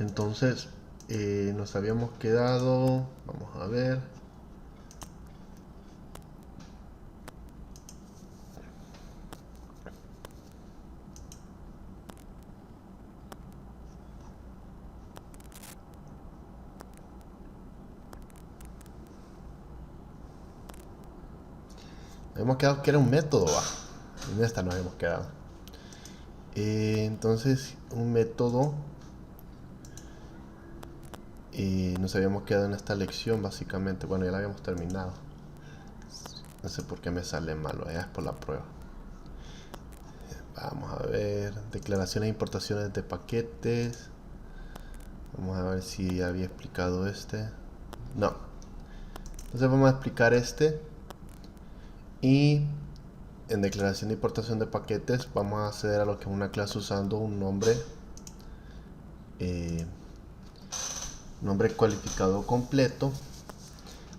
Entonces nos habíamos quedado, vamos a ver, habíamos quedado que era un método, va. En esta nos habíamos quedado. Entonces un método, nos habíamos quedado en esta lección básicamente. Bueno, ya la habíamos terminado. No sé por qué me sale malo, es por la prueba. Vamos a ver, declaraciones e importaciones de paquetes. Vamos a ver si había explicado este. No. Entonces vamos a explicar este. Y en declaración de importación de paquetes vamos a acceder a lo que es una clase usando un nombre cualificado completo,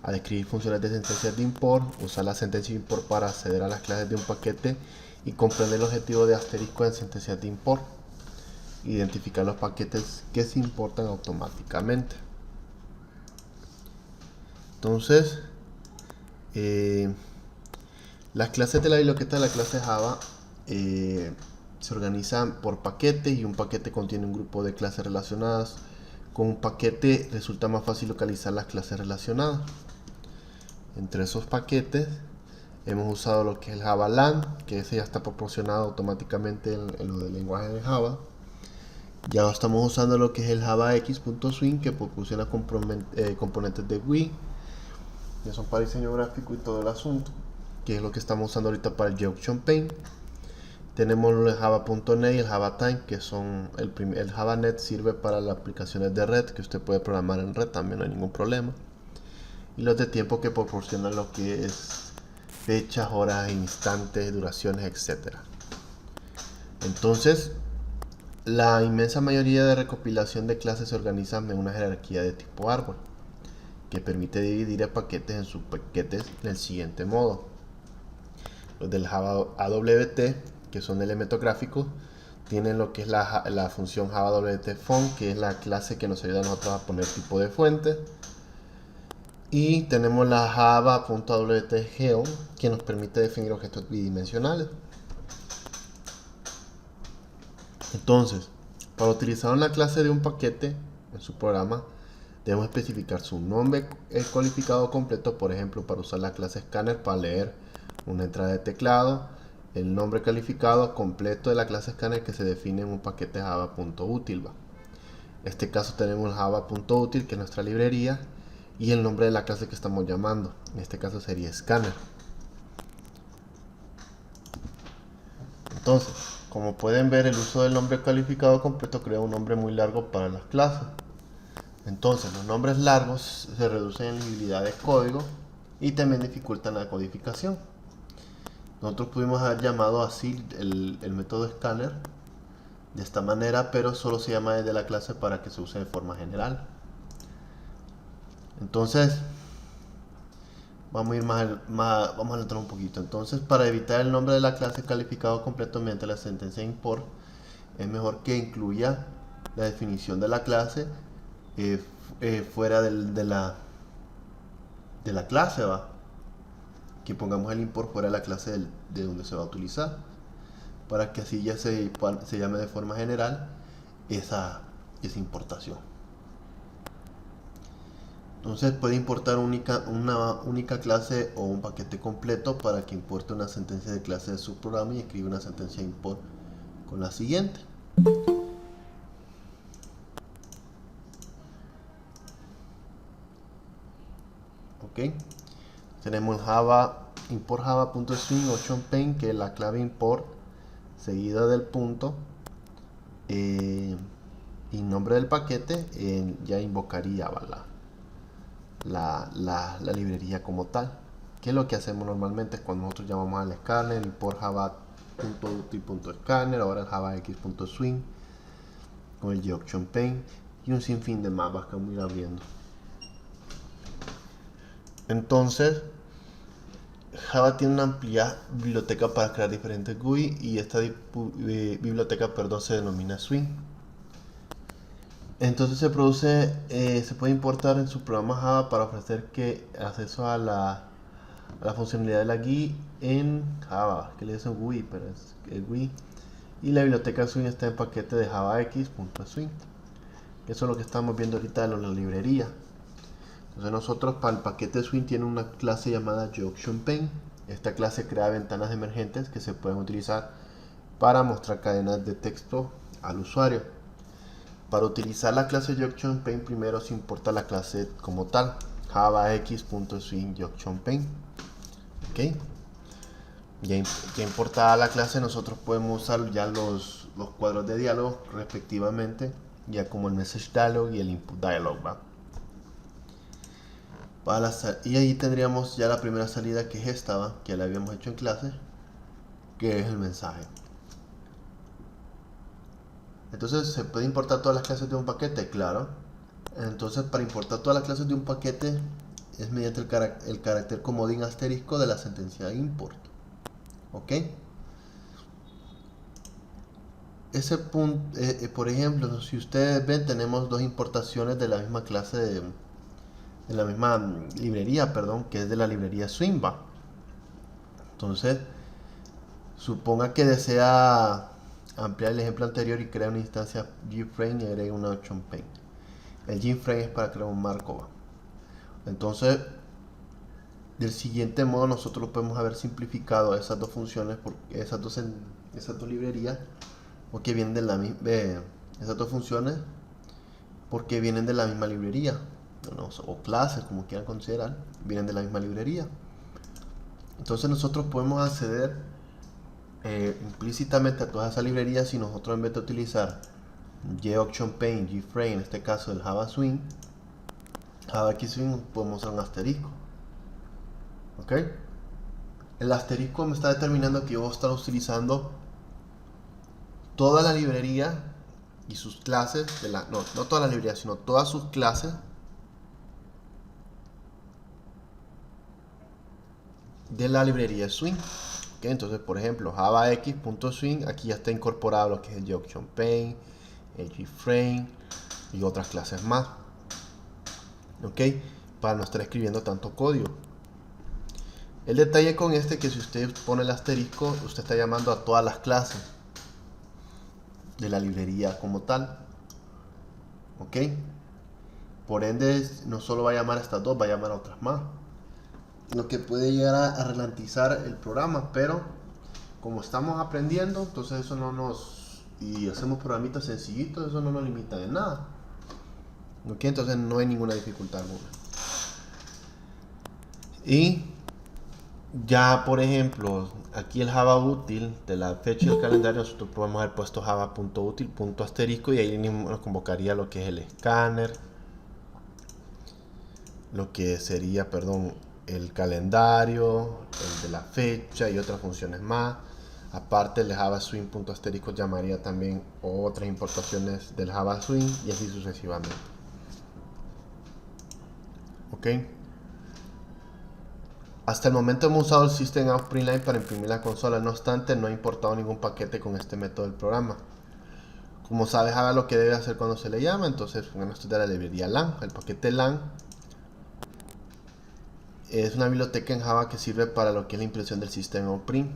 a describir funciones de sentencias de import, usar la sentencia de import para acceder a las clases de un paquete y comprender el objetivo de asterisco en sentencias de import, identificar los paquetes que se importan automáticamente. Entonces las clases de la biblioteca de la clase Java se organizan por paquetes, y un paquete contiene un grupo de clases relacionadas. Con un paquete resulta más fácil localizar las clases relacionadas. Entre esos paquetes hemos usado lo que es el Java Lang, que ese ya está proporcionado automáticamente en lo del lenguaje de Java. Ya estamos usando lo que es el JavaX.swing, que proporciona componentes de GUI, que son para diseño gráfico y todo el asunto, que es lo que estamos usando ahorita para el Junction Paint. Tenemos el Java.net y el JavaTime, que son el JavaNet sirve para las aplicaciones de red, que usted puede programar en red, también no hay ningún problema. Y los de tiempo, que proporcionan lo que es fechas, horas, instantes, duraciones, etc. Entonces, la inmensa mayoría de recopilación de clases se organizan en una jerarquía de tipo árbol, que permite dividir a paquetes en subpaquetes del siguiente modo. Los del Java AWT, que son elementos gráficos, tienen lo que es la función JavaWT-Font, que es la clase que nos ayuda a nosotros a poner tipo de fuente. Y tenemos la Java.wt-Geo, que nos permite definir objetos bidimensionales. Entonces, para utilizar una clase de un paquete en su programa, debemos especificar su nombre cualificado completo. Por ejemplo, para usar la clase Scanner para leer una entrada de teclado, el nombre calificado completo de la clase Scanner, que se define en un paquete java.util. En este caso tenemos el java.util, que es nuestra librería, y el nombre de la clase que estamos llamando. En este caso sería Scanner. Entonces, como pueden ver, el uso del nombre calificado completo crea un nombre muy largo para las clases. Entonces, los nombres largos se reducen en legibilidad de código y también dificultan la codificación. Nosotros pudimos haber llamado así el método Scanner de esta manera, pero solo se llama desde la clase para que se use de forma general. Entonces, vamos a ir vamos a adelantar un poquito. Entonces, para evitar el nombre de la clase calificado completo mediante la sentencia import, es mejor que incluya la definición de la clase fuera de la clase, ¿va? Que pongamos el import fuera de la clase de donde se va a utilizar, para que así ya se llame de forma general esa importación. Entonces puede importar una única clase o un paquete completo para que importe una sentencia de clase de su programa y escriba una sentencia import con la siguiente. Ok, tenemos Java import java.swing option paint, que es la clave import seguida del punto y nombre del paquete. Ya invocaría la librería como tal, que es lo que hacemos normalmente cuando nosotros llamamos al scanner, import java.util.scanner, ahora el javax.swing con el Junction Paint y un sinfín de mapas que vamos a ir abriendo. Entonces, Java tiene una amplia biblioteca para crear diferentes GUI, y esta biblioteca se denomina Swing. Entonces se puede importar en su programa Java para ofrecer acceso a la funcionalidad de la GUI en Java, que le dicen GUI, pero es GUI. Y la biblioteca Swing está en paquete de javax.swing. Eso es lo que estamos viendo ahorita en la librería. Entonces nosotros para el paquete Swing tiene una clase llamada JunctionPaint. Esta clase crea ventanas emergentes que se pueden utilizar para mostrar cadenas de texto al usuario. Para utilizar la clase JunctionPaint primero se importa la clase como tal, javax.swing JunctionPaint. ¿Ok? Ya importada la clase, nosotros podemos usar ya los cuadros de diálogo respectivamente, ya como el message dialog y el input dialog, ¿va? Y ahí tendríamos ya la primera salida, que es esta, ¿va? Que ya la habíamos hecho en clase, que es el mensaje. Entonces, ¿se puede importar todas las clases de un paquete? Claro. Entonces, para importar todas las clases de un paquete es mediante el carácter comodín asterisco de la sentencia import. ¿Ok? Ese punto, por ejemplo, si ustedes ven, tenemos dos importaciones de la misma clase de la misma librería, perdón, que es de la librería Swingba. Entonces, suponga que desea ampliar el ejemplo anterior y crea una instancia JFrame y agrega una JunctionPaint. El JFrame es para crear un marco, ¿va? Entonces, del siguiente modo, nosotros podemos haber simplificado esas dos funciones, esas dos librerías, porque vienen de la misma, esas dos funciones, porque vienen de la misma librería, o clases, como quieran considerar, vienen de la misma librería. Entonces nosotros podemos acceder implícitamente a todas esas librerías si nosotros, en vez de utilizar JUnctionPaint, JFrame, en este caso el Java Swing, JavaXSwing, podemos usar un asterisco. ¿Ok? El asterisco me está determinando que yo voy a estar utilizando toda la librería y sus clases, no toda la librería, sino todas sus clases de la librería Swing. ¿Okay? Entonces, por ejemplo, javax.swing, aquí ya está incorporado lo que es el JUnctionPaint, el JFrame y otras clases más. ¿Ok? Para no estar escribiendo tanto código. El detalle con que si usted pone el asterisco, usted está llamando a todas las clases de la librería como tal. ¿Ok? Por ende, no solo va a llamar a estas dos, va a llamar a otras más. Lo que puede llegar a ralentizar el programa, pero como estamos aprendiendo, entonces eso no nos... Y hacemos programitas sencillitos, eso no nos limita de nada. ¿Ok? Entonces no hay ninguna dificultad alguna. Y ya, por ejemplo, aquí el Java útil de la fecha y el calendario, nosotros podemos haber puesto java.util, punto asterisco, y ahí nos convocaría lo que es el escáner, lo que sería, perdón, el calendario, el de la fecha y otras funciones más. Aparte, el Java Swing punto asterisco llamaría también otras importaciones del Java Swing y así sucesivamente. ¿Ok? Hasta el momento hemos usado el System Out Printline para imprimir la consola, no obstante no he importado ningún paquete con este método del programa. Como sabes, haga lo que debe hacer cuando se le llama. Entonces, bueno, esto es de la librería LAN. El paquete LAN es una biblioteca en Java que sirve para lo que es la impresión del System Out Print.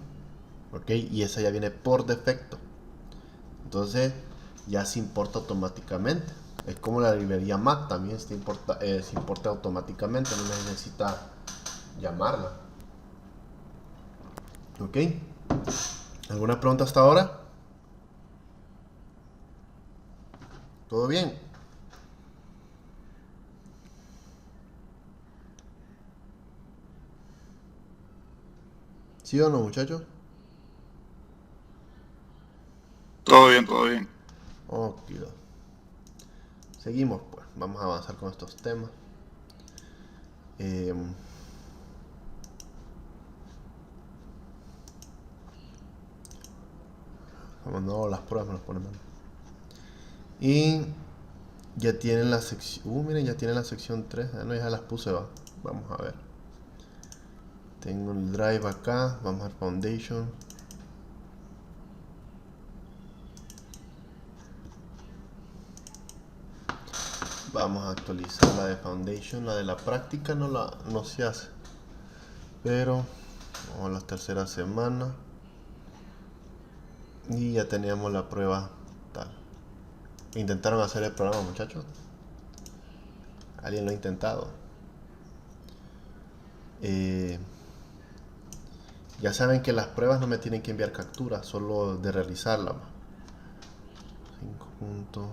¿Ok? Y esa ya viene por defecto. Entonces, ya se importa automáticamente. Es como la librería Mac, también se importa automáticamente, no necesita llamarla. ¿Ok? ¿Alguna pregunta hasta ahora? ¿Todo bien? ¿Sí o no, muchachos? Todo bien, todo bien. Ok. Seguimos, pues. Vamos a avanzar con estos temas. Vamos, las pruebas me las ponen mal. Y ya tienen la sección... miren, ya tienen la sección 3. No, ya las puse, va. Vamos a ver. Tengo el drive acá. Vamos a ver Foundation. Vamos a actualizar la de Foundation. La de la práctica no se hace. Pero vamos a la tercera semana. Y ya teníamos la prueba tal. ¿Intentaron hacer el programa, muchachos? ¿Alguien lo ha intentado? Ya saben que las pruebas no me tienen que enviar captura, solo de realizarlas. 5 puntos.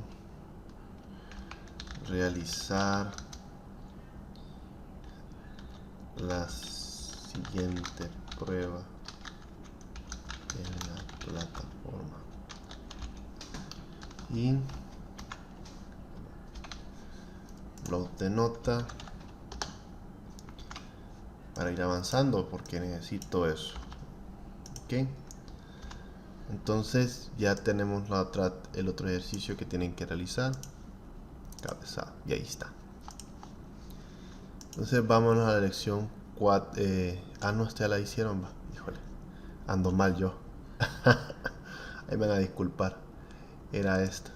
Realizar la siguiente prueba en la plataforma. Y blog de nota para ir avanzando, porque necesito eso. Ok, entonces ya tenemos el otro ejercicio que tienen que realizar, cabezada, y ahí está. Entonces vámonos a la lección 4. No, esta ya la hicieron, va. Híjole, ando mal yo. Ahí me van a disculpar. Era esta.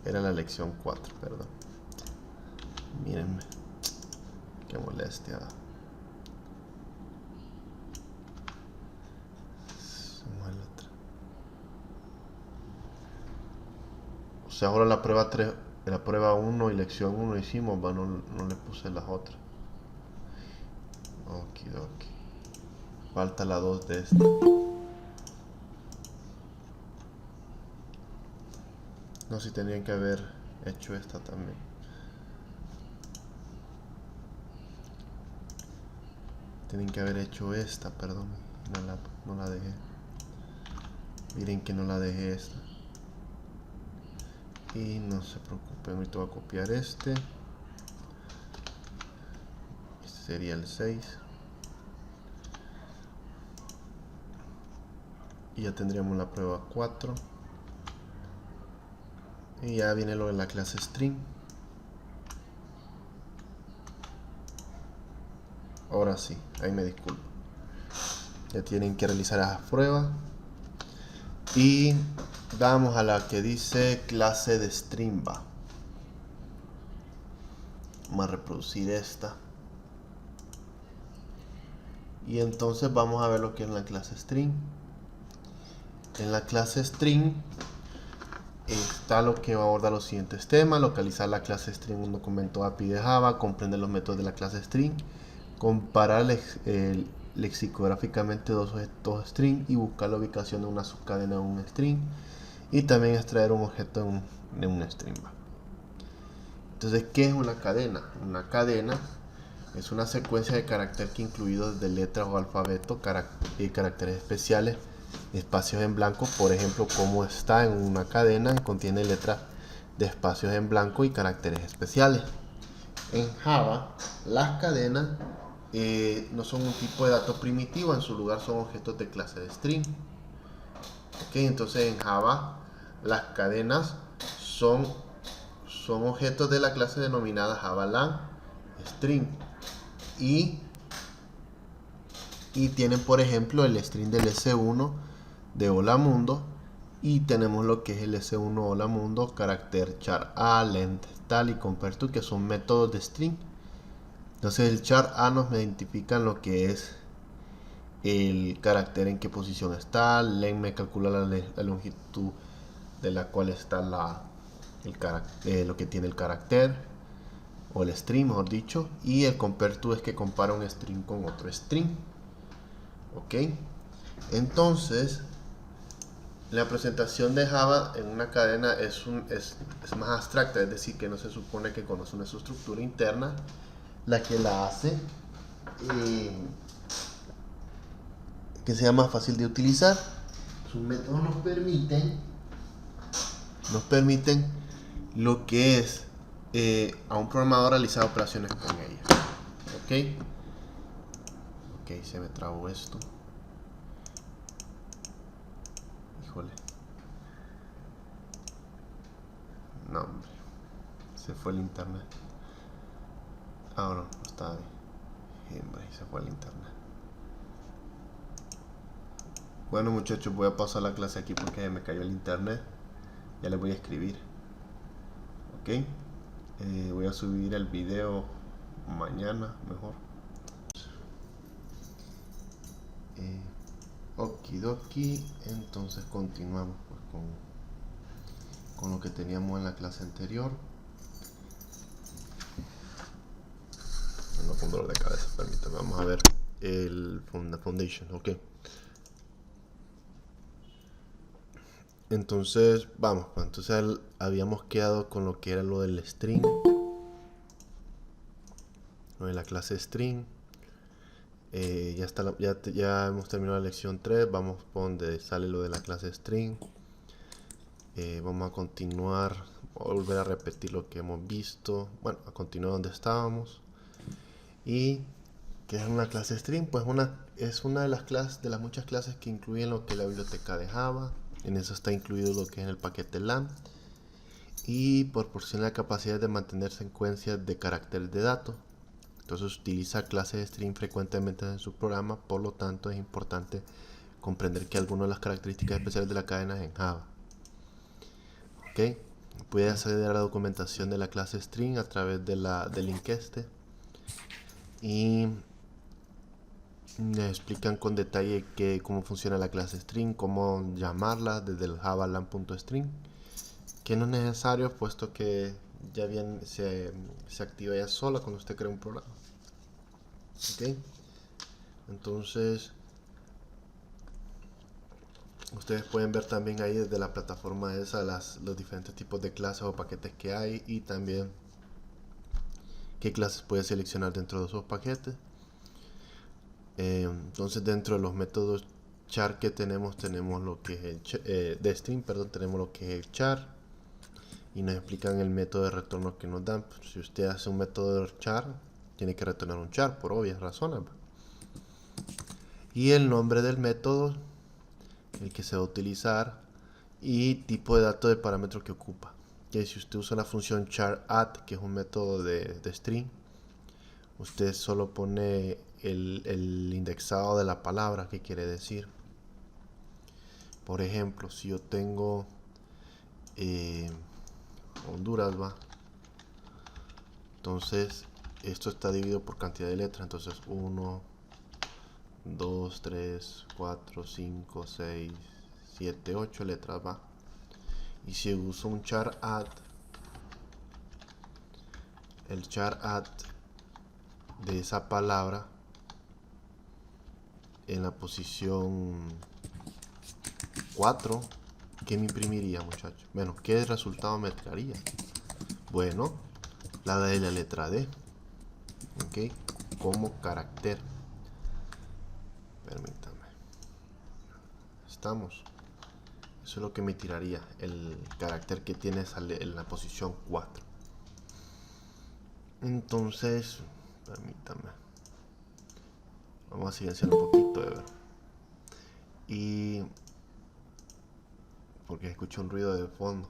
Era la lección 4, perdón. Mírenme. Qué molestia. O sea, ahora la prueba 3, la prueba 1 y lección 1 hicimos, va, no le puse las otras. Okidoki. Falta la 2 de esta. No, si tenían que haber hecho esta también. Tienen que haber hecho esta, perdón. No la dejé. Miren que no la dejé esta. Y no se preocupen, ahorita voy a copiar este. Este sería el 6. Y ya tendríamos la prueba 4. Y ya viene lo de la clase string. Ahora sí, ahí me disculpo. Ya tienen que realizar esas pruebas. Y vamos a la que dice clase de string. Vamos a reproducir esta. Y entonces vamos a ver lo que es la clase string. En la clase string está lo que va a abordar los siguientes temas: localizar la clase string en un documento API de Java, comprender los métodos de la clase string, comparar lexicográficamente dos objetos string y buscar la ubicación de una subcadena de un string, y también extraer un objeto de un string. Entonces, ¿qué es una cadena? Una cadena es una secuencia de caracteres que, incluidos de letras o alfabeto, caracteres especiales, espacios en blanco, por ejemplo, como está en una cadena, contiene letras de espacios en blanco y caracteres especiales. En Java, las cadenas no son un tipo de dato primitivo, en su lugar son objetos de clase de string. Okay, entonces en Java las cadenas son objetos de la clase denominada JavaLang string, y tienen, por ejemplo, el string del S1 de hola mundo, y tenemos lo que es el S1 hola mundo, carácter char a, length tal y compare to, que son métodos de string. Entonces el char a nos identifica lo que es el carácter, en qué posición está. Length me calcula la longitud de la cual está lo que tiene el carácter, o el string mejor dicho. Y el compare to es que compara un string con otro string. Ok, entonces la presentación de Java en una cadena es más abstracta, es decir, que no se supone que conoce una su estructura interna la que la hace que sea más fácil de utilizar. Sus métodos nos permiten lo que es a un programador realizar operaciones con ellas. Ok, se me trabó esto. Híjole. No, hombre. Se fue el internet. No está bien. Hombre, se fue el internet. Bueno, muchachos, voy a pasar la clase aquí porque me cayó el internet. Ya les voy a escribir. Ok, voy a subir el video mañana mejor. Okidoki, entonces continuamos pues, con lo que teníamos en la clase anterior. No con dolor de cabeza, permítame, vamos a ver el foundation, ok. Entonces, vamos, pues, entonces habíamos quedado con lo que era lo del string, lo de la clase string. Ya hemos terminado la lección 3, vamos por donde sale lo de la clase string. Vamos a continuar, a volver a repetir lo que hemos visto, bueno, a continuar donde estábamos. Y que es una clase string, pues es una de las clases, de las muchas clases que incluyen lo que es la biblioteca de Java. En eso está incluido lo que es el paquete LAM y proporciona la capacidad de mantener secuencias de caracteres de datos. Entonces utiliza clases string frecuentemente en su programa, por lo tanto es importante comprender que algunas de las características especiales de la cadena es en Java. Ok, puede acceder a la documentación de la clase string a través del link y les explican con detalle cómo funciona la clase string, cómo llamarla desde el java.lang.string, que no es necesario puesto que ya bien se activa ya sola cuando usted crea un programa. Ok, entonces ustedes pueden ver también ahí desde la plataforma esa los diferentes tipos de clases o paquetes que hay y también qué clases puede seleccionar dentro de esos paquetes. Entonces dentro de los métodos char que tenemos lo que es el de string, perdón, tenemos lo que es el char y nos explican el método de retorno que nos dan. Si usted hace un método de char, tiene que retornar un char por obvias razones. Y el nombre del método, el que se va a utilizar y tipo de dato de parámetro que ocupa. Que si usted usa la función char add, que es un método de string, usted solo pone el indexado de la palabra que quiere decir. Por ejemplo, si yo tengo Honduras, va, entonces esto está dividido por cantidad de letras. Entonces 1, 2, 3, 4, 5, 6, 7, 8 letras, va. Y si uso un char add, el char add de esa palabra en la posición 4, ¿qué me imprimiría, muchachos? Bueno, ¿qué resultado me traería? Bueno, la de la letra D, ok, como carácter. Permítame, estamos. Eso es lo que me tiraría, el carácter que tiene en la posición 4. Entonces, permítame, vamos a silenciar un poquito de ver. Y porque escucho un ruido de fondo.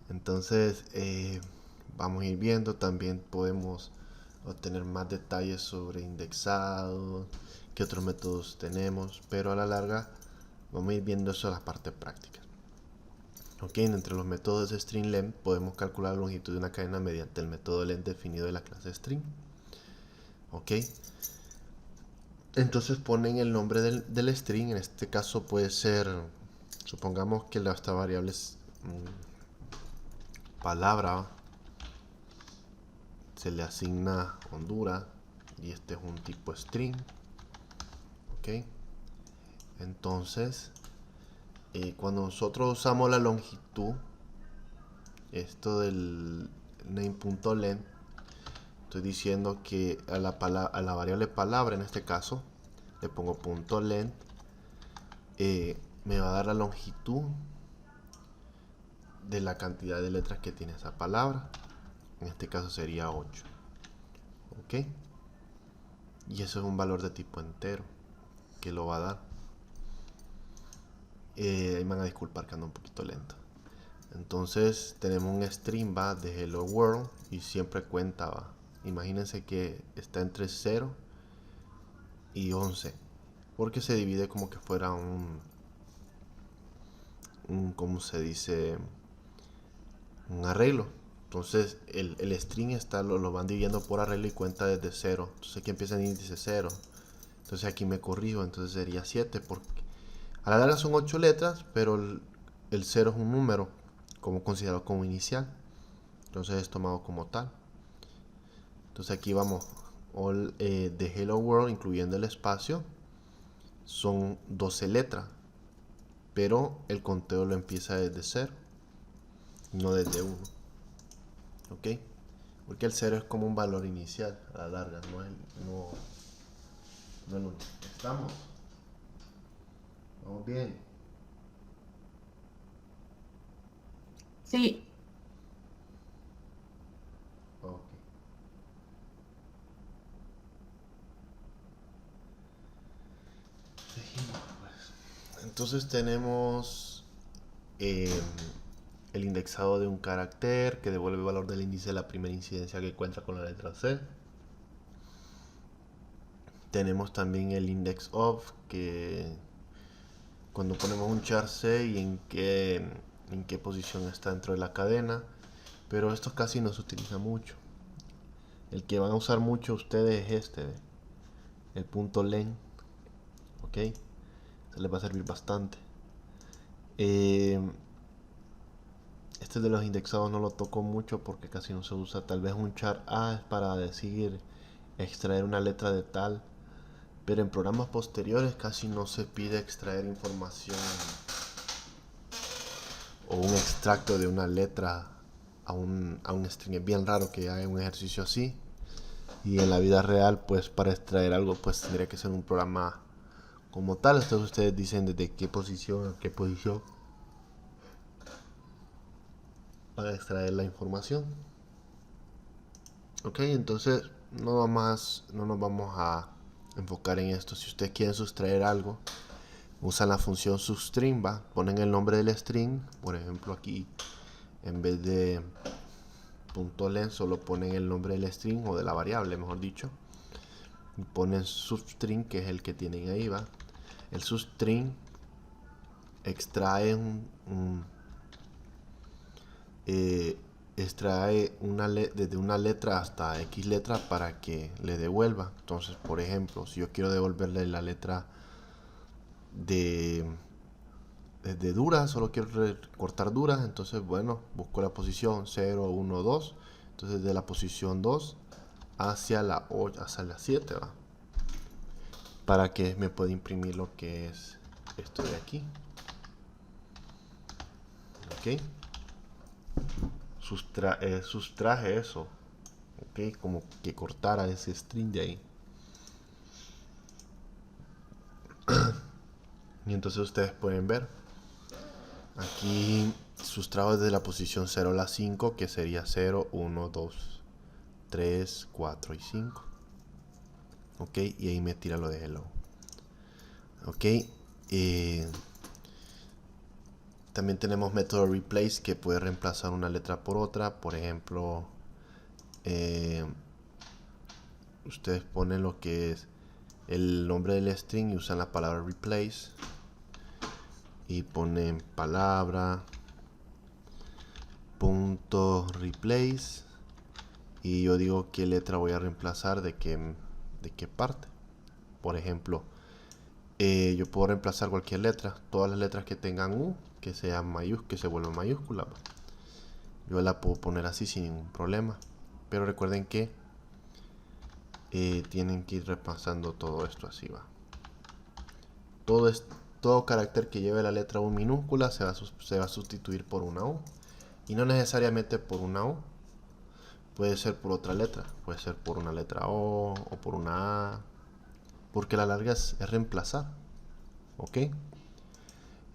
Entonces, vamos a ir viendo. También podemos obtener más detalles sobre indexado, qué otros métodos tenemos, pero a la larga vamos a ir viendo eso en las partes prácticas. Ok, entre los métodos de string length podemos calcular la longitud de una cadena mediante el método length definido de la clase string. Ok, entonces ponen el nombre del string. En este caso puede ser, supongamos que esta variable es palabra, se le asigna Honduras y este es un tipo string. Ok, entonces cuando nosotros usamos la longitud, esto del name.length, estoy diciendo que a la variable palabra, en este caso le pongo .length, me va a dar la longitud de la cantidad de letras que tiene esa palabra. En este caso sería 8. Ok, y eso es un valor de tipo entero que lo va a dar. Me van a disculpar que ando un poquito lento. Entonces tenemos un string, va, de hello world y siempre cuenta, va. Imagínense que está entre 0 y 11 porque se divide como que fuera ¿cómo se dice? un arreglo. Entonces el string lo van dividiendo por arreglo y cuenta desde 0. Entonces aquí empieza el índice 0. Entonces aquí me corrijo, entonces sería 7. Porque a la larga son 8 letras, pero el 0 es un número como considerado como inicial. Entonces es tomado como tal. Entonces aquí vamos, all de Hello World, incluyendo el espacio, son 12 letras. Pero el conteo lo empieza desde 0, no desde 1. ¿Ok? Porque el 0 es como un valor inicial a la larga, no es el 1. ¿Estamos? ¿Vamos bien? Sí, Ok. Seguimos, pues. Entonces tenemos el indexado de un carácter que devuelve el valor del índice de la primera incidencia que encuentra con la letra C. Tenemos también el index of, que cuando ponemos un char C y en qué posición está dentro de la cadena, pero esto casi no se utiliza mucho. El que van a usar mucho ustedes es este, el punto len, ok, se les va a servir bastante. Este de los indexados no lo toco mucho porque casi no se usa. Tal vez un char A es para decir extraer una letra de tal, pero en programas posteriores casi no se pide extraer información o un extracto de una letra a un string. Es bien raro que haga un ejercicio así. Y en la vida real, pues para extraer algo, pues tendría que ser un programa como tal. Entonces ustedes dicen desde qué posición a qué posición para extraer la información. Ok, entonces no nos vamos a enfocar en esto. Si ustedes quieren sustraer algo, usan la función substring, ¿va? Ponen el nombre del string, por ejemplo aquí, en vez de .len, solo ponen el nombre del string o de la variable, mejor dicho. Y ponen substring, que es el que tienen ahí, ¿va? El substring extrae extrae desde una letra hasta X letra para que le devuelva. Entonces, por ejemplo, si yo quiero devolverle la letra de duras, solo quiero cortar duras, entonces bueno, busco la posición 0, 1, 2. Entonces de la posición 2 hacia la 8, hacia la 7, ¿va? Para que me pueda imprimir lo que es esto de aquí. Ok. Sustraje eso. Ok, como que cortara ese string de ahí. Y entonces ustedes pueden ver aquí sustrajo desde la posición 0 a la 5, que sería 0, 1, 2, 3, 4 y 5. Ok, y ahí me tira lo de hello. Ok, también tenemos método replace, que puede reemplazar una letra por otra. Por ejemplo, ustedes ponen lo que es el nombre del string y usan la palabra replace y ponen palabra punto replace y yo digo qué letra voy a reemplazar de qué parte. Por ejemplo, yo puedo reemplazar cualquier letra, todas las letras que tengan U, que sean que se vuelvan mayúsculas, yo la puedo poner así sin ningún problema. Pero recuerden que tienen que ir repasando todo esto así, va. Todo carácter que lleve la letra U minúscula se va a sustituir por una U. Y no necesariamente por una U. Puede ser por otra letra. Puede ser por una letra O o por una A. Porque la larga es reemplazar. ¿Ok?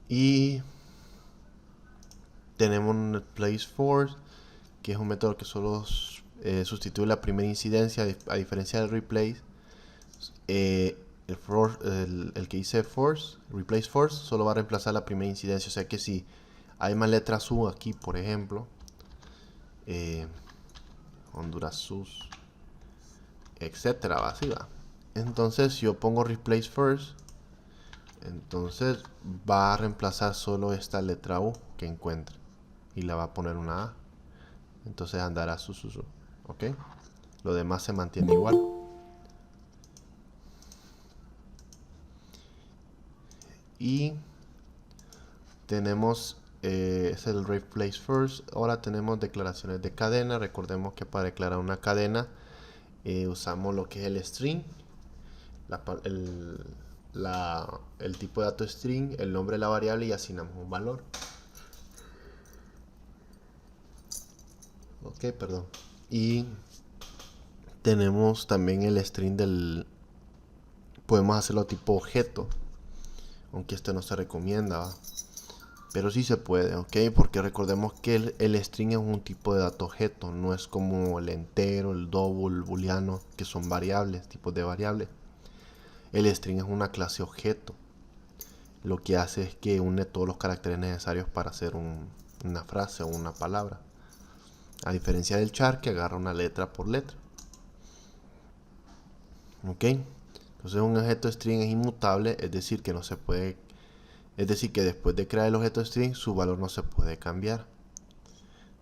Y tenemos un place force, que es un método que solo sustituye la primera incidencia, a diferencia del replace. El que dice force, replace force, solo va a reemplazar la primera incidencia. O sea que si hay más letras U aquí, por ejemplo, Honduras Sus, etcétera, va así, va. Entonces, si yo pongo replace first, entonces va a reemplazar solo esta letra U que encuentre y la va a poner una A. entonces andará su. ¿Ok? Lo demás se mantiene igual. Y tenemos es el replace first. Ahora tenemos declaraciones de cadena. Recordemos que para declarar una cadena usamos lo que es el string, el tipo de dato string, el nombre de la variable y asignamos un valor. Ok, perdón. Y tenemos también el string podemos hacerlo tipo objeto, aunque esto no se recomienda, ¿va? Pero sí se puede, ok, porque recordemos que el string es un tipo de dato objeto, no es como el entero, el double, el booleano, que son variables, tipos de variables. El string es una clase objeto. Lo que hace es que une todos los caracteres necesarios para hacer una frase o una palabra. A diferencia del char, que agarra una letra por letra. Ok, entonces un objeto string es inmutable, es decir que no se puede, es decir que después de crear el objeto string su valor no se puede cambiar.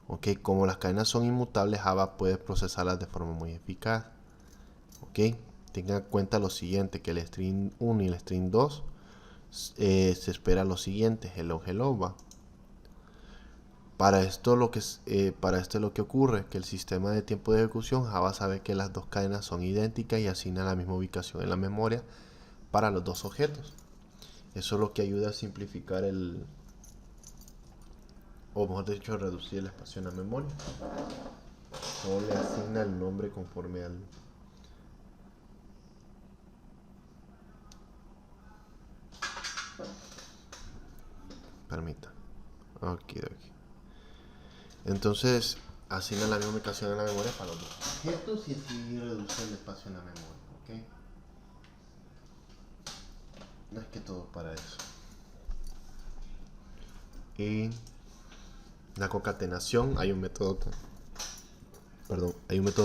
Ok, como las cadenas son inmutables, Java puede procesarlas de forma muy eficaz. Ok, tengan en cuenta lo siguiente, que el string 1 y el string 2 se espera lo siguiente, hello hello, va. Para esto lo que ocurre, que el sistema de tiempo de ejecución Java sabe que las dos cadenas son idénticas y asigna la misma ubicación en la memoria para los dos objetos. Eso es lo que ayuda a simplificar o mejor dicho, reducir el espacio en la memoria. No le asigna el nombre conforme al. Permita. Ok. Entonces, asigna la misma ubicación en la memoria para los dos objetos y así reduce el espacio en la memoria. ¿Ok? No es que todo para eso. Y la concatenación, hay un método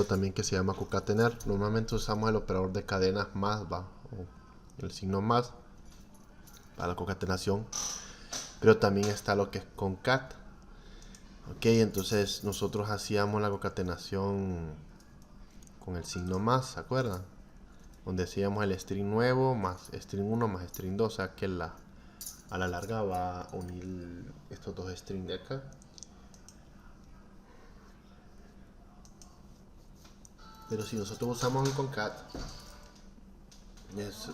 también que se llama concatenar. Normalmente usamos el operador de cadenas más, o el signo más para la concatenación, pero también está lo que es concat. Ok, entonces nosotros hacíamos la concatenación con el signo más, ¿se acuerdan? Donde hacíamos el string nuevo más string 1 más string 2, o sea que a la larga va a unir estos dos strings de acá. Pero si nosotros usamos un concat,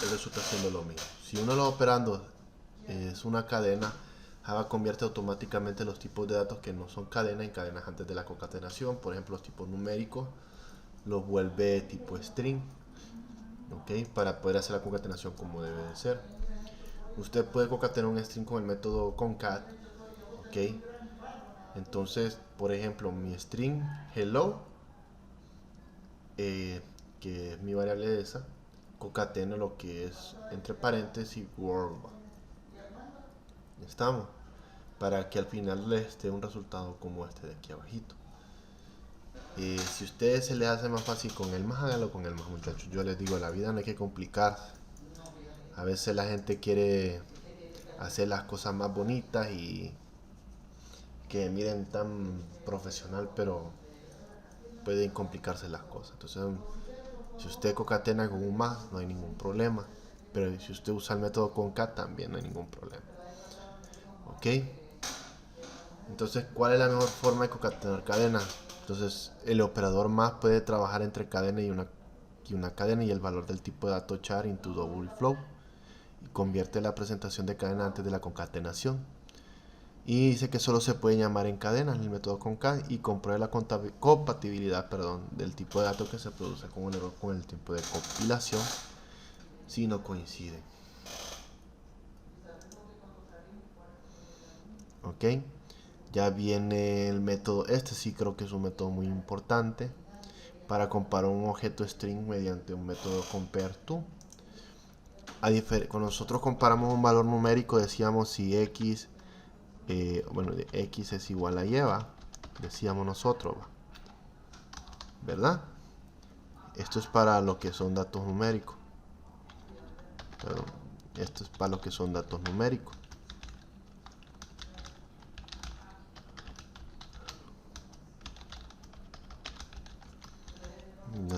resulta siendo lo mismo. Si uno lo operando es una cadena, Java convierte automáticamente los tipos de datos que no son cadena en cadenas antes de la concatenación. Por ejemplo, los tipos numéricos los vuelve tipo string, ¿ok? Para poder hacer la concatenación como debe de ser. Usted puede concatenar un string con el método concat, ¿ok? Entonces, por ejemplo, mi string hello, que es mi variable esa, concateno lo que es entre paréntesis world. Estamos, para que al final les dé un resultado como este de aquí abajito. Si a ustedes se les hace más fácil con el más, háganlo con el más, muchachos. Yo les digo, la vida no hay que complicarse. A veces la gente quiere hacer las cosas más bonitas y que miren tan profesional, pero pueden complicarse las cosas. Entonces, si usted concatena con un más, no hay ningún problema. Pero si usted usa el método concat, también no hay ningún problema. ¿Ok? Entonces, ¿cuál es la mejor forma de concatenar cadenas? Entonces, el operador más puede trabajar entre cadena y una cadena y el valor del tipo de dato char into double flow y convierte la presentación de cadena antes de la concatenación. Y dice que solo se puede llamar en cadenas el método concat y comprueba la compatibilidad del tipo de dato que se produce con un error con el tiempo de compilación si no coinciden. ¿Ok? Ya viene el método, este sí creo que es un método muy importante para comparar un objeto string mediante un método compareTo. Cuando nosotros comparamos un valor numérico, decíamos si x, x es igual a y, decíamos nosotros, ¿verdad? Esto es para lo que son datos numéricos. Perdón, esto es para lo que son datos numéricos.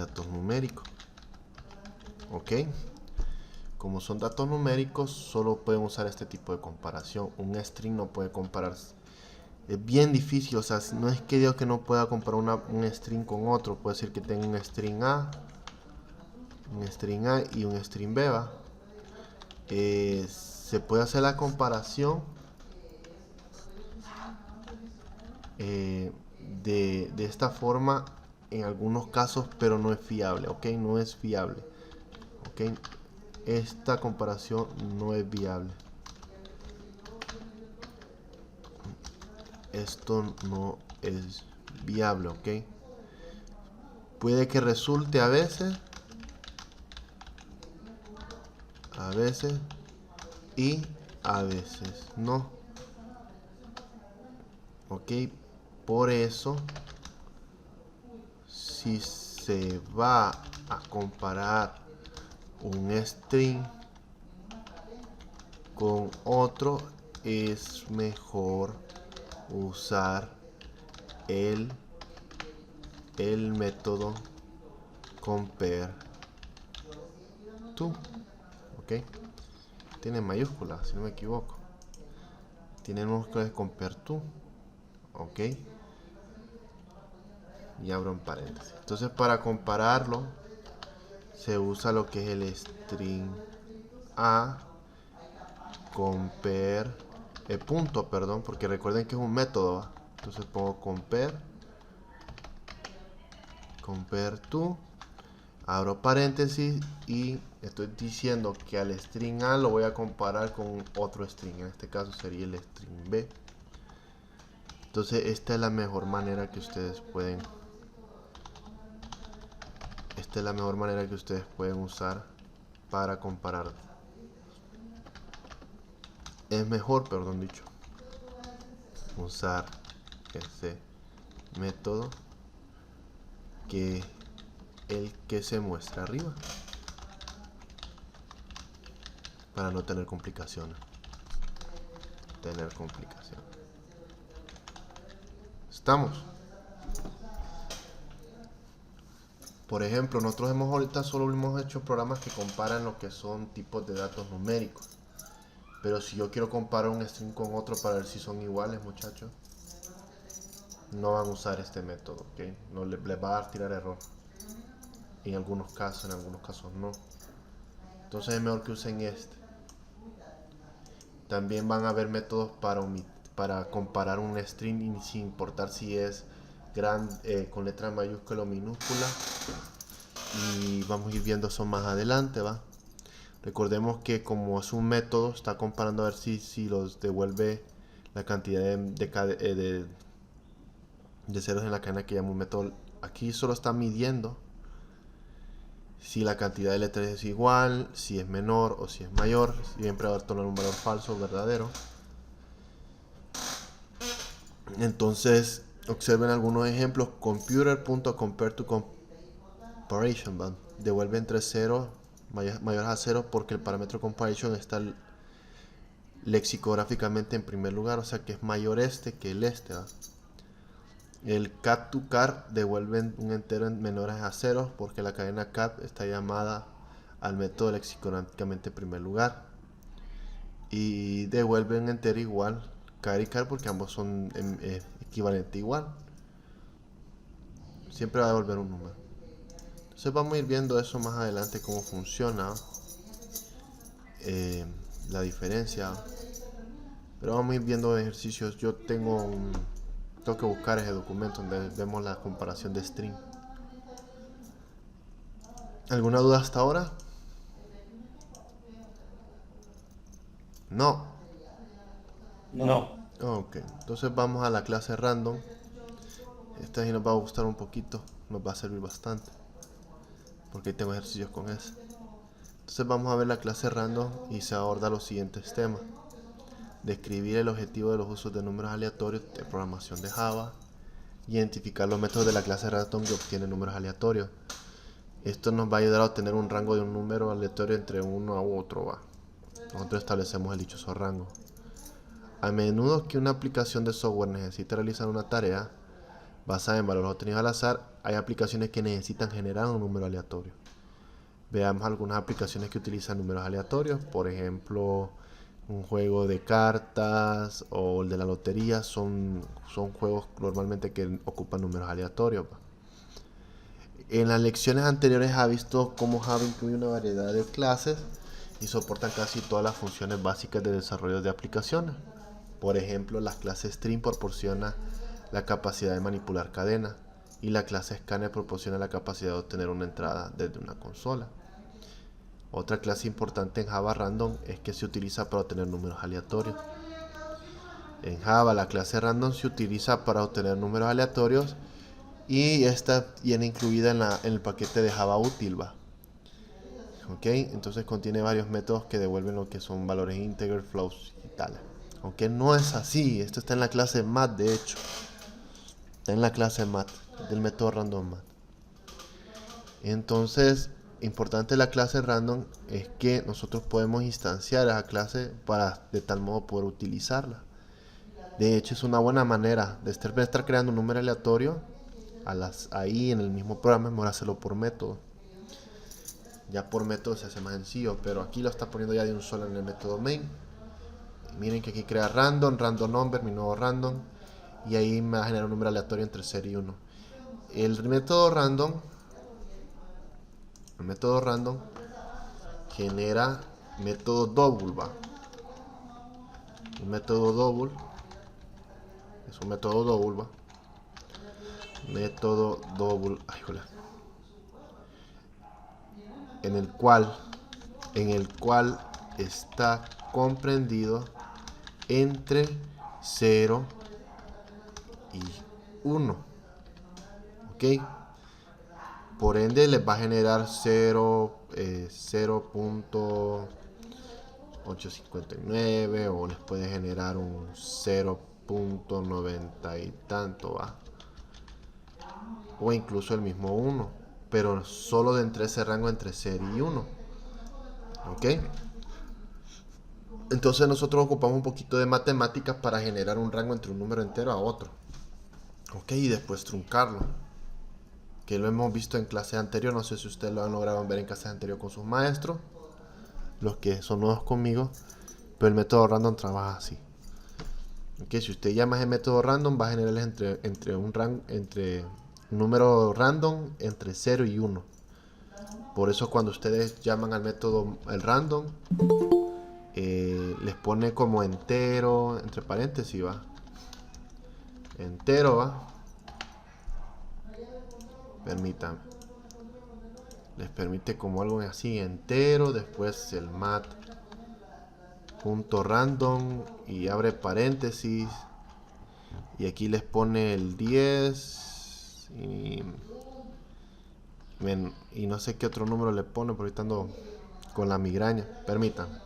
datos numéricos. Ok, como son datos numéricos, solo pueden usar este tipo de comparación. Un string no puede compararse. Es bien difícil, o sea, no es que digo que no pueda comparar un string con otro. Puede ser que tenga un string A y un string B, ¿va? Se puede hacer la comparación de esta forma en algunos casos, pero no es fiable, ¿ok? No es fiable, ¿ok? Esta comparación no es viable. Esto no es viable, ¿ok? Puede que resulte a veces y a veces no, ¿ok? Por eso, si se va a comparar un string con otro, es mejor usar el método compare to, ¿ok? Tiene mayúsculas, si no me equivoco. Tenemos que compare to, ¿ok? Y abro en paréntesis. Entonces, para compararlo, se usa lo que es el string a compare punto, perdón, porque recuerden que es un método, ¿va? Entonces pongo compare to, abro paréntesis y estoy diciendo que al string A lo voy a comparar con otro string, en este caso sería el string B. Entonces esta es la mejor manera que ustedes pueden usar para comparar. Es mejor, perdón dicho, usar ese método que el que se muestra arriba, para no tener complicaciones. Estamos. Por ejemplo, nosotros ahorita solo hemos hecho programas que comparan lo que son tipos de datos numéricos. Pero si yo quiero comparar un string con otro para ver si son iguales, muchachos, no van a usar este método, ¿ok? No les va a tirar error. En algunos casos no. Entonces es mejor que usen este. También van a haber métodos para comparar un string sin importar si es con letra mayúscula o minúscula. Y vamos a ir viendo eso más adelante, ¿va? Recordemos que como es un método, está comparando a ver si los devuelve la cantidad de ceros en la cadena que llama un método. Aquí solo está midiendo si la cantidad de letras es igual, si es menor o si es mayor. Siempre va a tomar un valor falso o verdadero. Entonces observen algunos ejemplos. Computer.compare2comparison, ¿va? Devuelve entre 0 mayor a 0 porque el parámetro comparison está lexicográficamente en primer lugar, o sea que es mayor este que el este, ¿va? El cat to car devuelve un entero en menores a 0 porque la cadena cat está llamada al método lexicográficamente en primer lugar, y devuelve un entero igual car y car porque ambos son equivalente igual. Siempre va a devolver un número. Entonces vamos a ir viendo eso más adelante, cómo funciona la diferencia. Pero vamos a ir viendo ejercicios. Yo tengo que buscar ese documento donde vemos la comparación de string. ¿Alguna duda hasta ahora? No. No. Ok, entonces vamos a la clase random. Esta sí nos va a gustar un poquito, nos va a servir bastante, porque tengo ejercicios con eso. Entonces vamos a ver la clase random y se aborda los siguientes temas: describir el objetivo de los usos de números aleatorios de programación de Java, identificar los métodos de la clase random que obtiene números aleatorios. Esto nos va a ayudar a obtener un rango de un número aleatorio entre uno a otro, ¿va? Nosotros establecemos el dichoso rango. A menudo que una aplicación de software necesita realizar una tarea, basada en valores obtenidos al azar, hay aplicaciones que necesitan generar un número aleatorio. Veamos algunas aplicaciones que utilizan números aleatorios. Por ejemplo, un juego de cartas o el de la lotería son juegos normalmente que ocupan números aleatorios. En las lecciones anteriores ha visto cómo Java incluye una variedad de clases y soportan casi todas las funciones básicas de desarrollo de aplicaciones. Por ejemplo, la clase string proporciona la capacidad de manipular cadenas y la clase scanner proporciona la capacidad de obtener una entrada desde una consola. Otra clase importante en Java Random es que se utiliza para obtener números aleatorios. En Java la clase Random se utiliza para obtener números aleatorios y esta viene incluida en el paquete de Java útil. ¿Ok? Entonces contiene varios métodos que devuelven lo que son valores integer, floats y tal. Aunque no es así, esto está en la clase math, de hecho. Está en la clase math, del método random math. Entonces, importante de la clase random es que nosotros podemos instanciar esa clase para de tal modo poder utilizarla. De hecho, es una buena manera de estar creando un número aleatorio ahí en el mismo programa, mejor hacerlo por método. Ya por método se hace más sencillo, pero aquí lo está poniendo ya de un solo en el método main. Miren que aquí crea random number, mi nuevo random, y ahí me va a generar un número aleatorio entre 0 y 1. El método random genera método double. Un método double es un método double. Método double, en el cual está comprendido entre 0 y 1. ¿Ok? Por ende les va a generar 0.859 o les puede generar un 0.90 y tanto, o incluso el mismo 1, pero solo de entre ese rango entre 0 y 1. ¿Ok? Entonces nosotros ocupamos un poquito de matemáticas para generar un rango entre un número entero a otro. ¿Ok? Y después truncarlo, que lo hemos visto en clases anteriores. No sé si ustedes lo han logrado ver en clases anteriores con sus maestros, los que son nuevos conmigo, pero el método random trabaja así. ¿Ok? Si usted llama ese método random, va a generar entre un número random entre 0 y 1. Por eso cuando ustedes llaman al método el random, les pone como entero, entre paréntesis, entero, permítanme, les permite como algo así, entero, después el mat punto random y abre paréntesis, y aquí les pone el 10 y no sé qué otro número le pone, porque ahorita ando con la migraña, permítanme.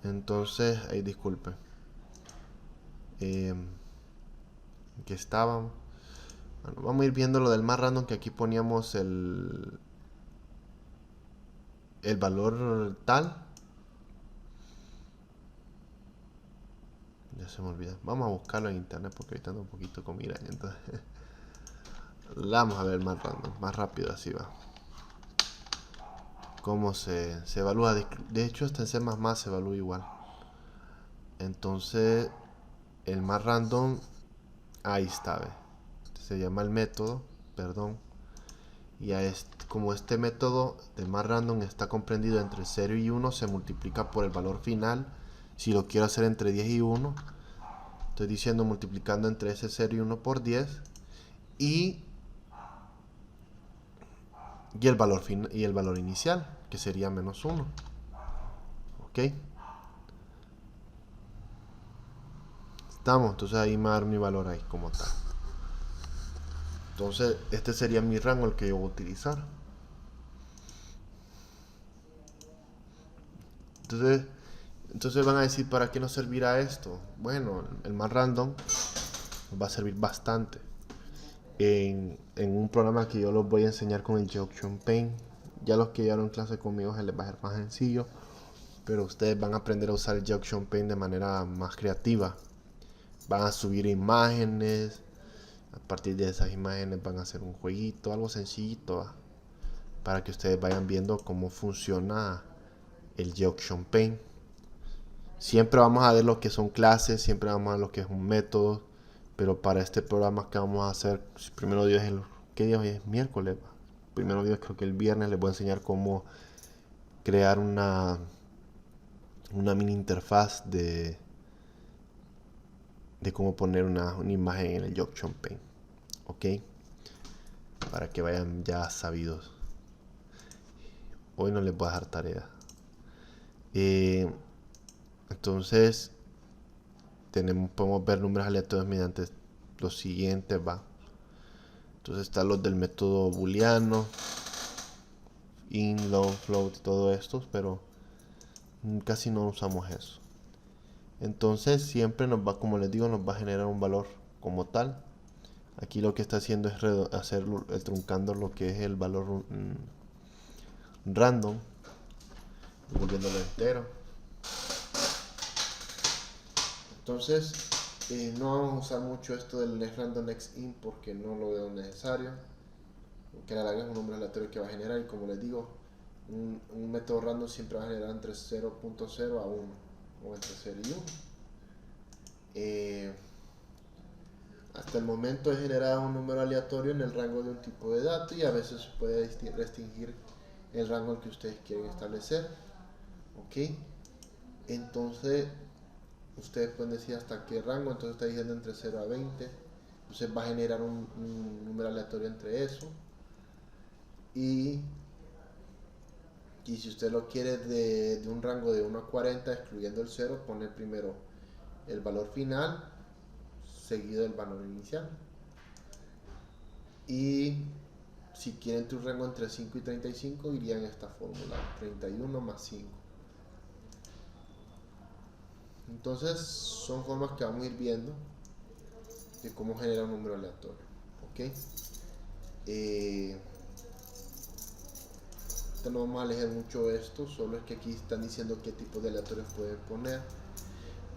Entonces, ahí disculpen. Que estaban. Bueno, vamos a ir viendo lo del más random, que aquí poníamos el valor tal. Ya se me olvida. Vamos a buscarlo en internet porque ahorita ando un poquito con migraña. Entonces, vamos a ver el más random, más rápido, así va. Cómo se evalúa. De hecho, hasta en C++ se evalúa igual. Entonces, el más random, ahí está, ¿ve? Se llama el método, perdón. Y como este método de más random está comprendido entre 0 y 1, se multiplica por el valor final. Si lo quiero hacer entre 10 y 1, estoy diciendo multiplicando entre ese 0 y 1 por 10 y el valor inicial, que sería menos 1. ¿Ok? Estamos, entonces ahí me va a dar mi valor ahí como tal. Entonces este sería mi rango, el que yo voy a utilizar. Entonces van a decir, ¿para qué nos servirá esto? Bueno, el más random nos va a servir bastante. en un programa que yo los voy a enseñar con el Junction Paint. Ya los que llevaron clase conmigo se les va a ser más sencillo, pero ustedes van a aprender a usar el Junction Paint de manera más creativa. Van a subir imágenes, a partir de esas imágenes van a hacer un jueguito, algo sencillito, ¿va? Para que ustedes vayan viendo cómo funciona el Junction Paint. Siempre vamos a ver lo que son clases, siempre vamos a ver lo que es un método, pero para este programa que vamos a hacer, primero Dios, ¿qué día hoy es? Miércoles. Primero Dios, creo que el viernes les voy a enseñar cómo crear una mini interfaz de cómo poner una imagen en el Junction Paint, ok, para que vayan ya sabidos. Hoy no les voy a dejar tarea. Entonces podemos ver números aleatorios mediante los siguientes, va. Entonces están los del método booleano, in, low, float, todo esto, pero casi no usamos eso. Entonces siempre nos va, como les digo, nos va a generar un valor como tal. Aquí lo que está haciendo es truncando lo que es el valor random, volviéndolo entero. Entonces no vamos a usar mucho esto del random_next_in porque no lo veo necesario, porque a la larga es un número aleatorio que va a generar, y como les digo, un método random siempre va a generar entre 0.0 a 1, o entre 0 y 1. Hasta el momento he generado un número aleatorio en el rango de un tipo de dato, y a veces se puede restringir el rango que ustedes quieren establecer, ok. Entonces ustedes pueden decir hasta qué rango. Entonces está diciendo entre 0 a 20, entonces va a generar un número aleatorio entre eso, y si usted lo quiere de un rango de 1 a 40 excluyendo el 0, pone primero el valor final seguido del valor inicial. Y si quieren tu rango entre 5 y 35, irían en esta fórmula: 31 más 5. Entonces son formas que vamos a ir viendo de cómo generar un número aleatorio, ok. No vamos a leer mucho esto, solo es que aquí están diciendo qué tipo de aleatorios pueden poner.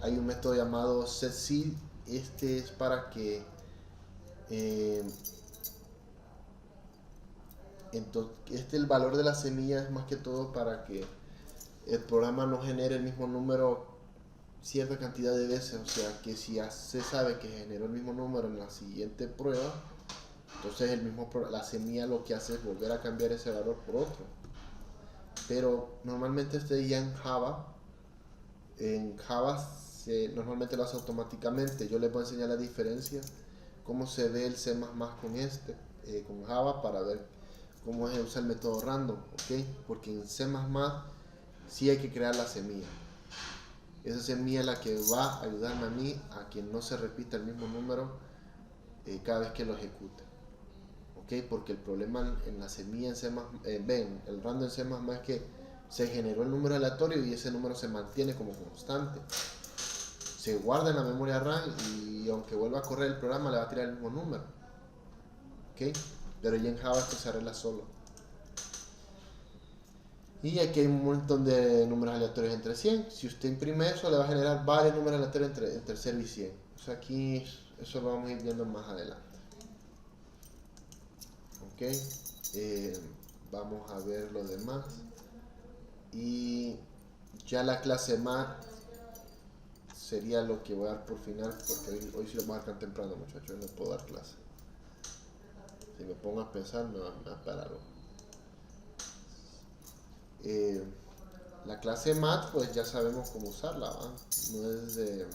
Hay un método llamado setSeed. Este es para que entonces el valor de la semilla es más que todo para que el programa no genere el mismo número cierta cantidad de veces. O sea que si ya se sabe que generó el mismo número en la siguiente prueba, entonces la semilla lo que hace es volver a cambiar ese valor por otro. Pero normalmente ya en Java normalmente lo hace automáticamente. Yo les voy a enseñar la diferencia, cómo se ve el C++ con Java, para ver cómo es usar el método random, ok. Porque en C++ sí hay que crear la semilla. Esa semilla es la que va a ayudarme a mí a que no se repita el mismo número cada vez que lo ejecute, ok. Porque el problema en la semilla en C++, el random en C++ es que se generó el número aleatorio y ese número se mantiene como constante, se guarda en la memoria RAM, y aunque vuelva a correr el programa le va a tirar el mismo número, ok. Pero ya en Java esto se arregla solo. Y aquí hay un montón de números aleatorios entre 100. Si usted imprime eso, le va a generar varios números aleatorios entre 0 y 100. O sea, aquí eso lo vamos a ir viendo más adelante, ok. Vamos a ver lo demás. Y ya la clase math sería lo que voy a dar por final, porque hoy sí lo vamos a dar tan temprano, muchachos. No puedo dar clase. Si me pongo a pensar, me va a parar. La clase math, pues ya sabemos cómo usarla, ¿va? No es de...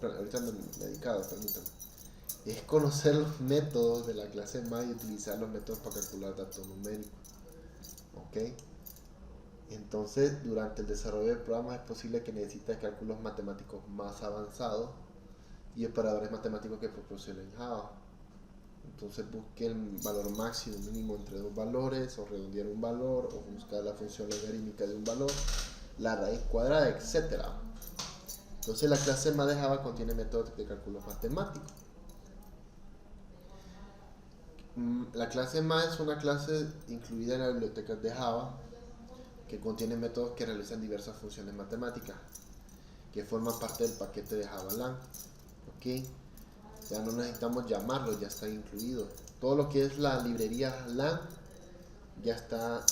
ahorita me he dedicado, permítanme. Es conocer los métodos de la clase math y utilizar los métodos para calcular datos numéricos, ok. Entonces, durante el desarrollo del programa es posible que necesites cálculos matemáticos más avanzados y operadores matemáticos que proporcionen Java. Entonces busque el valor máximo mínimo entre dos valores, o redondear un valor, o buscar la función logarítmica de un valor, la raíz cuadrada, etc. Entonces la clase math de Java contiene métodos de cálculos matemáticos. La clase math es una clase incluida en la biblioteca de Java que contiene métodos que realizan diversas funciones matemáticas que forman parte del paquete de Java Lang. ¿Ok? Ya no necesitamos llamarlo, ya está incluido. Todo lo que es la librería Lang ya está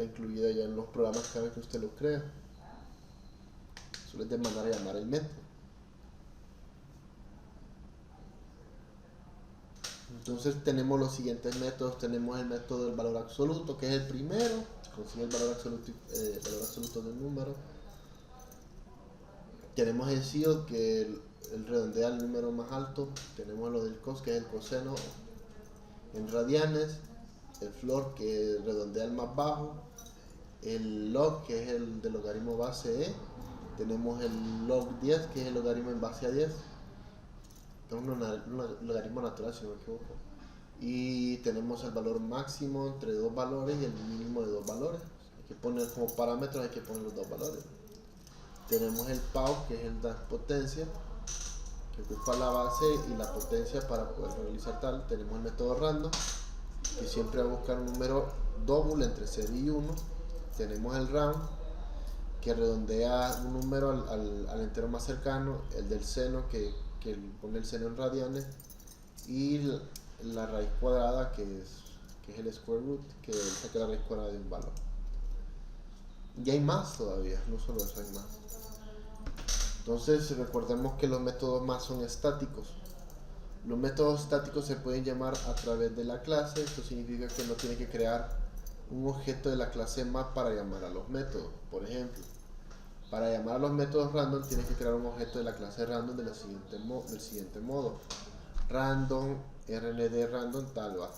incluido ya en los programas cada vez que usted lo crea. Solo es de mandar a llamar el método. Entonces tenemos los siguientes métodos. Tenemos el método del valor absoluto, que es el primero. Consigue el valor absoluto del número. Tenemos el SIO, que el redondea el número más alto. Tenemos lo del cos, que es el coseno en radianes. El floor, que redondea el más bajo. El log, que es el del logaritmo base e. Tenemos el log 10, que es el logaritmo en base a 10. Es un logaritmo natural, si no me equivoco. Y tenemos el valor máximo entre dos valores y el mínimo de dos valores. Hay que poner como parámetros, hay que poner los dos valores. Tenemos el PAU, que es el de potencia, que ocupa la base y la potencia para poder realizar tal. Tenemos el método random, que siempre va a buscar un número doble entre 0 y 1. Tenemos el round, que redondea un número al entero más cercano. El del seno, que pone el seno en radianes. Y la raíz cuadrada, que es el square root, que saca la raíz cuadrada de un valor. Y hay más todavía, no solo eso, hay más. Entonces recordemos que los métodos más son estáticos. Los métodos estáticos se pueden llamar a través de la clase. Esto significa que no tiene que crear un objeto de la clase math para llamar a los métodos. Por ejemplo, para llamar a los métodos random tienes que crear un objeto de la clase random del siguiente modo: random rnd random tal va,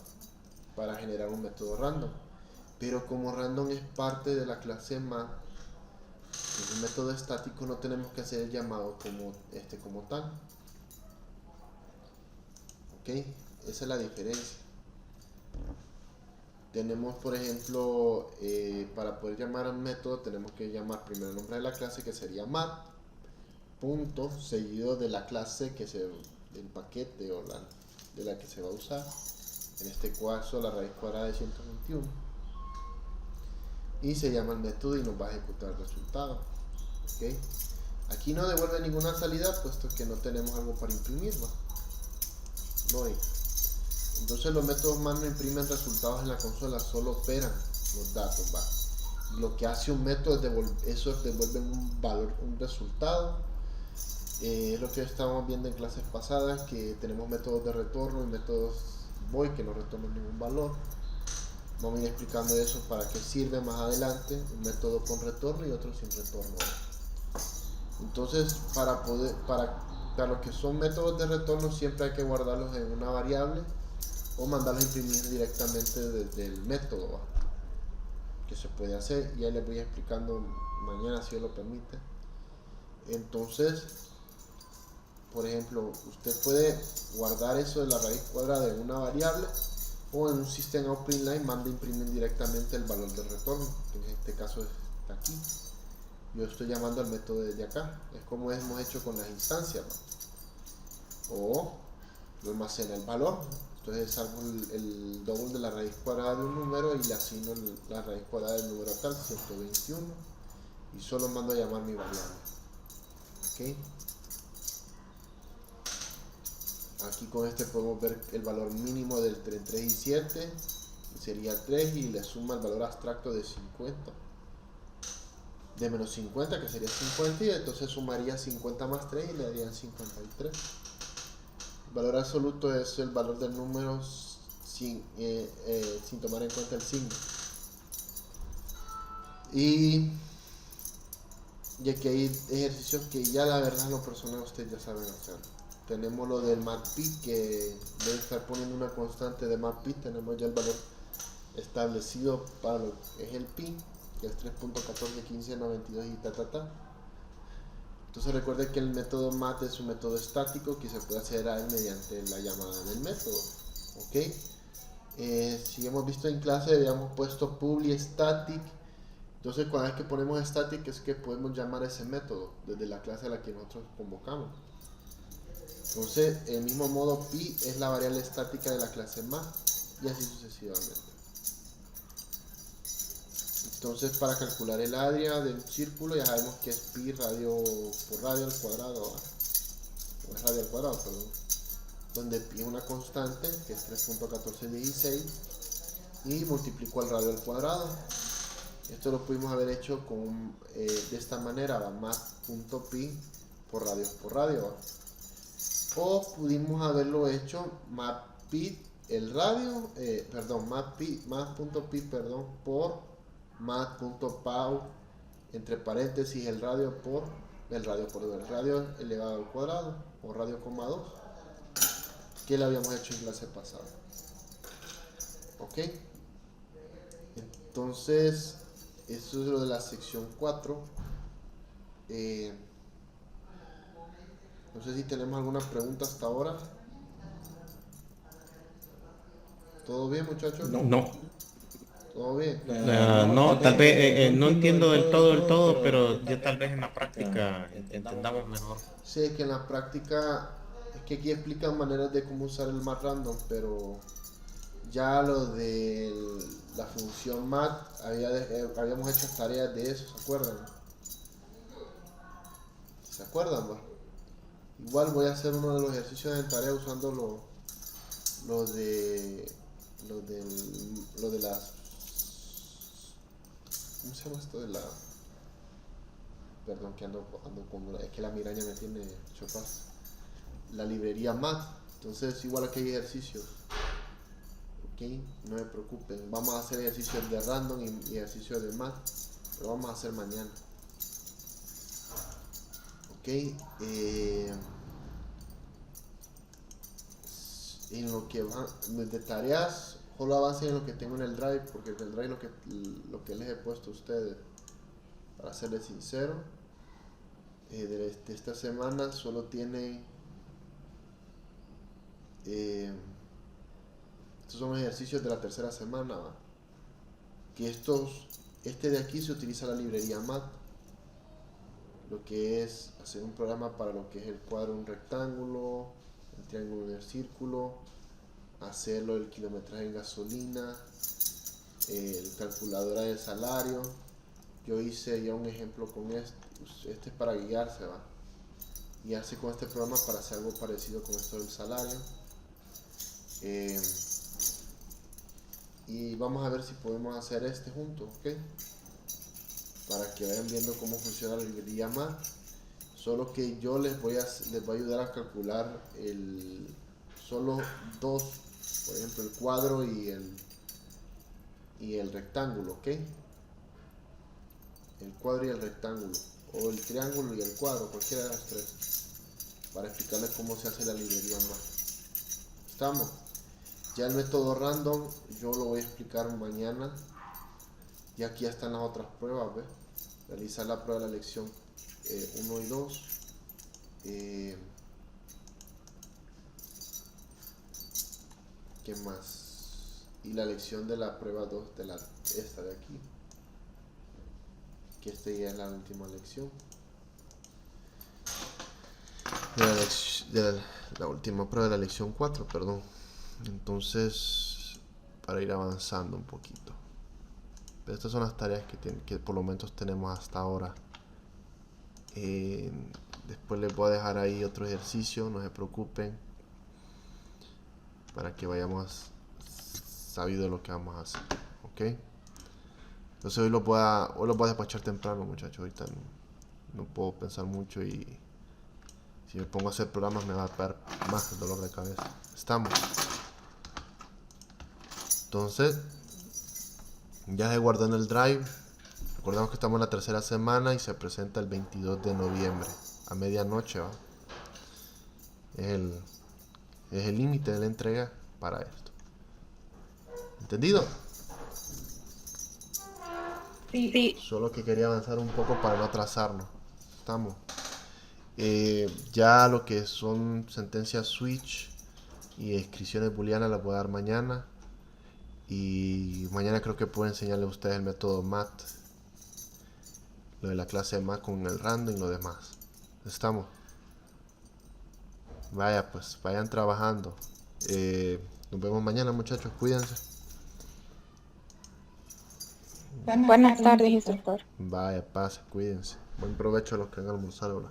para generar un método random. Pero como random es parte de la clase math, es un método estático, no tenemos que hacer el llamado como tal. Ok, esa es la diferencia. Tenemos, por ejemplo, para poder llamar a un método tenemos que llamar primero el nombre de la clase, que sería math, punto, seguido de la clase del paquete o de la que se va a usar. En este caso la raíz cuadrada de 121. Y se llama el método y nos va a ejecutar el resultado. ¿Okay? Aquí no devuelve ninguna salida, puesto que no tenemos algo para imprimir, ¿no? No hay. Entonces los métodos math no imprimen resultados en la consola, solo operan los datos, ¿va? Lo que hace un método es devuelve un valor, un resultado. Es lo que estábamos viendo en clases pasadas, que tenemos métodos de retorno y métodos void que no retornan ningún valor. Vamos a ir explicando eso para qué sirve más adelante, un método con retorno y otro sin retorno. Entonces, para lo que son métodos de retorno siempre hay que guardarlos en una variable o mandarlos a imprimir directamente desde el método, ¿va? Que se puede hacer, y ahí les voy explicando mañana si Dios lo permite. Entonces, por ejemplo, usted puede guardar eso de la raíz cuadrada en una variable, o en un sistema out print line manda a imprimir directamente el valor del retorno, que en este caso está aquí. Yo estoy llamando al método desde acá, es como hemos hecho con las instancias, ¿no? O lo almacena el valor. Entonces salgo el doble de la raíz cuadrada de un número y le asigno la raíz cuadrada del número tal, 121, y solo mando a llamar mi variable. ¿Okay? Aquí con este podemos ver el valor mínimo entre 3 y 7, sería 3, y le suma el valor abstracto de 50, de menos 50, que sería 50, y entonces sumaría 50 más 3 y le darían 53. El valor absoluto es el valor del número sin tomar en cuenta el signo. Y aquí hay ejercicios que ya la verdad en lo personal ustedes ya saben hacer. Tenemos lo del matpy, que debe estar poniendo una constante de matpy. Tenemos ya el valor establecido para lo que es el pi, que es 3.141592 y Entonces recuerde que el método math es un método estático que se puede hacer a él mediante la llamada del método. ¿Ok? Si hemos visto en clase habíamos puesto public static. Entonces cada vez que ponemos static es que podemos llamar a ese método desde la clase a la que nosotros convocamos. Entonces, el mismo modo pi es la variable estática de la clase más y así sucesivamente. Entonces, para calcular el área del círculo ya sabemos que es pi radio por radio al cuadrado, ¿va? O es radio al cuadrado, perdón. Donde pi es una constante, que es 3.1416, y multiplico al radio al cuadrado. Esto lo pudimos haber hecho con, de esta manera, ¿va? Más.pi por radio, ¿va? O pudimos haberlo hecho más pi el radio, más.pi, perdón, por más.pau entre paréntesis el radio por el radio elevado al cuadrado o radio, 2, que lo habíamos hecho en clase pasada. Ok, entonces eso es lo de la sección 4. No sé si tenemos alguna pregunta hasta ahora. ¿Todo bien, muchachos? No. ¿Todo bien? No, tal vez no entiendo del todo, pero ya tal vez en la práctica entendamos mejor. Sí, que en la práctica, es que aquí explican maneras de cómo usar el mat random, pero ya lo de la función mat, habíamos hecho tareas de eso, ¿se acuerdan? ¿Se acuerdan, va? Igual voy a hacer uno de los ejercicios de tarea usando lo de las, ¿cómo se llama esto de la? Perdón, que ando con, es que la miraña me tiene chopas. La librería mat. Entonces igual aquí hay ejercicios. Ok, no me preocupen. Vamos a hacer ejercicios de random y ejercicios de mat, pero vamos a hacer mañana. Ok, en lo que van de tareas, solo avancen en lo que tengo en el drive, porque en el drive lo que les he puesto a ustedes, para serles sincero, de esta semana solo tienen estos son los ejercicios de la tercera semana, ¿va? Que este de aquí se utiliza la librería mat, lo que es hacer un programa para lo que es el cuadro de un rectángulo, el triángulo del círculo, hacerlo el kilometraje en gasolina, el calculadora de salario. Yo hice ya un ejemplo con este es para guiarse, va, guiarse con este programa para hacer algo parecido con esto del salario. Y vamos a ver si podemos hacer este juntos, ¿ok? Para que vayan viendo cómo funciona la librería mat. Solo que yo les voy a ayudar a calcular solo dos, por ejemplo el cuadro y el rectángulo, ¿ok? El cuadro y el rectángulo, o el triángulo y el cuadro, cualquiera de los tres, para explicarles cómo se hace la librería mat. ¿Estamos? Ya el método random yo lo voy a explicar mañana. Y aquí ya están las otras pruebas, ¿ves? Realizar la prueba de la lección 1 y 2. ¿Qué más? Y la lección de la prueba 2 de esta de aquí. Que esta ya es la última lección. La última prueba de la lección 4, perdón. Entonces, para ir avanzando un poquito. Pero estas son las tareas que por lo menos tenemos hasta ahora. Después les voy a dejar ahí otro ejercicio, no se preocupen, para que vayamos sabido lo que vamos a hacer, ¿ok? Entonces hoy lo voy a despachar temprano, muchachos. Ahorita no puedo pensar mucho y si me pongo a hacer programas me va a dar más el dolor de cabeza. Estamos. Entonces, ya se guardó en el drive. Recordemos que estamos en la tercera semana y se presenta el 22 de noviembre a medianoche, ¿va? Es el límite de la entrega para esto. ¿Entendido? Sí. Solo que quería avanzar un poco para no atrasarnos. Estamos. Ya lo que son sentencias switch y descripciones booleanas las voy a dar mañana. Y mañana creo que puedo enseñarles a ustedes el método mat, lo de la clase de mat con el random y lo demás. Estamos. Vaya, pues, vayan trabajando. Nos vemos mañana, muchachos, cuídense. Buenas tardes, instructor. Vaya, pase, cuídense. Buen provecho a los que van a almorzar ahora.